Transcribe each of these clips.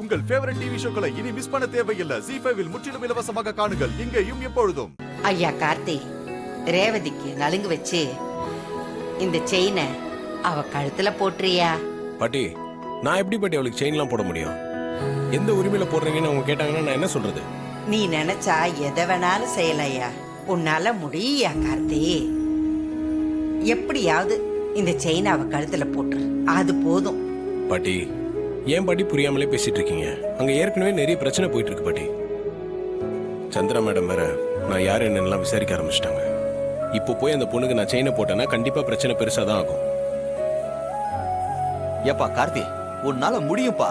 உங்கள் favourite TV ஷோக்களை இனி miss பண்ண தேவையில்லை. ZEE5 இல் முற்றிலும் இலவசமாக காணுங்கள், இங்கேயும் எப்பொழுதும். ஐயா கார்த்தி, ரேவதிக்கு நலுங்கு வச்சு இந்த செயினை அவ கழுத்துல போட்டுறியா? பாட்டி, நான் எப்படி பாட்டி அவளுக்கு செயின்லாம் போட முடியும்? எந்த உரிமையில போடுறீங்கன்னு அவங்க கேட்டாங்கன்னா நான் என்ன சொல்றது? நீ நினைச்சா எதை வேணாலும் செய்யலையா, உன்னால முடியா கார்த்தி. எப்படியாவது இந்த செயினை அவ கழுத்துல போட்டுரு, அது போதும். பாட்டி, ஏன் பாட்டி புரியாமலே பேசிட்டு இருக்கீங்க? அங்க ஏற்கனவே நிறைய பிரச்சனை போயிட்டு இருக்கு பாட்டி. சந்திரா மேடம் வேற நான் யார் என்னெல்லாம் விசாரிக்க ஆரம்பிச்சிட்டாங்க. இப்போ போய் அந்த பொண்ணுக்கு நான் செயினை போட்டேன்னா கண்டிப்பா பிரச்சனை பெருசா தான் ஆகும். ஏப்பா கார்த்தி, உன்னால முடியும்பா.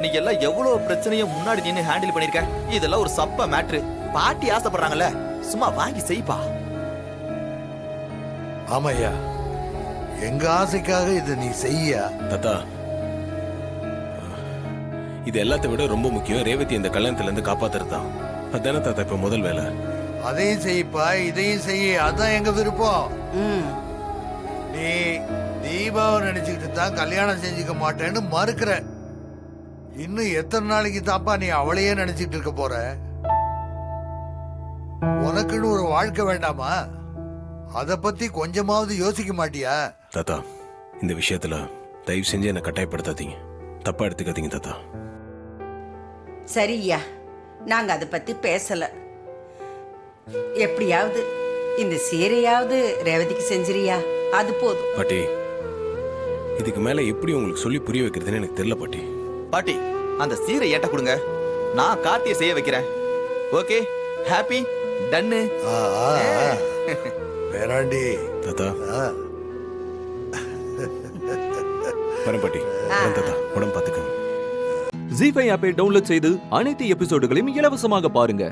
நீ எல்லாம் எவ்வளவு பிரச்சனையை முன்னாடி நின்று ஹேண்டில் பண்ணிருக்க. இதெல்லாம் ஒரு சப்ப மேட்ரு. பாட்டி ஆசைப்படுறாங்கல்ல, சும்மா வாங்கி செய்ப்பா. ஆமையா, எங்க ஆசைக்காக இதை நீ செய்ய. தாத்தா, இது எல்லாத்தை விட ரொம்ப முக்கியம் ரேவதி இந்த கல்யாணத்துல இருந்து காப்பாத்துறது தான். அதானே தாத்தா இப்ப முதல் வேலை. அதையும் செய்ப்பா, இதையும் செய்ய, அதான் எங்க விருப்பம். ம், நீ தீபாவை நினைச்சுக்கிட்டு தான் கல்யாணம் செஞ்சுக்க மாட்டேன்னு மறுக்கிற. இன்னும் எத்தனை நாளைக்கு தாப்பா நீ அவளையே நினைச்சிட்டு இருக்க போற? உனக்குன்னு ஒரு வாழ்க்கை வேண்டாமா? அத பத்தி கொஞ்சமாவது யோசிக்க மாட்டியா? தாத்தா, இந்த விஷயத்துல தயவு செஞ்சு என்னை கட்டாயப்படுத்தாதீங்க, தப்பா எடுத்துக்காதீங்க தாத்தா. சரியா, நாங்க அதை பத்தி பேசல. எப்படியாவது இந்த சீரையாவது ரேவதிக்கு செஞ்சிரியா, அது போதும். பாட்டி, இதுக்கு மேல எப்படி உங்களுக்கு சொல்லி புரிய வைக்கிறதுன்னு எனக்கு தெரியல பாட்டி. பாட்டி, அந்த சீரை ஏட்ட கொடுங்க, நான் கார்த்தியை செய்ய வைக்கிறேன். ஓகே, ஹாப்பி, டன்னு. பேராண்டி தாத்தா, வரேன் பாட்டி. வரேன் தாத்தா, உடம்பு பார்த்துக்கங்க. ZEE5 ஆப்பை டவுன்லோட் செய்து அனைத்து எபிசோடுகளையும் இலவசமாக பாருங்க.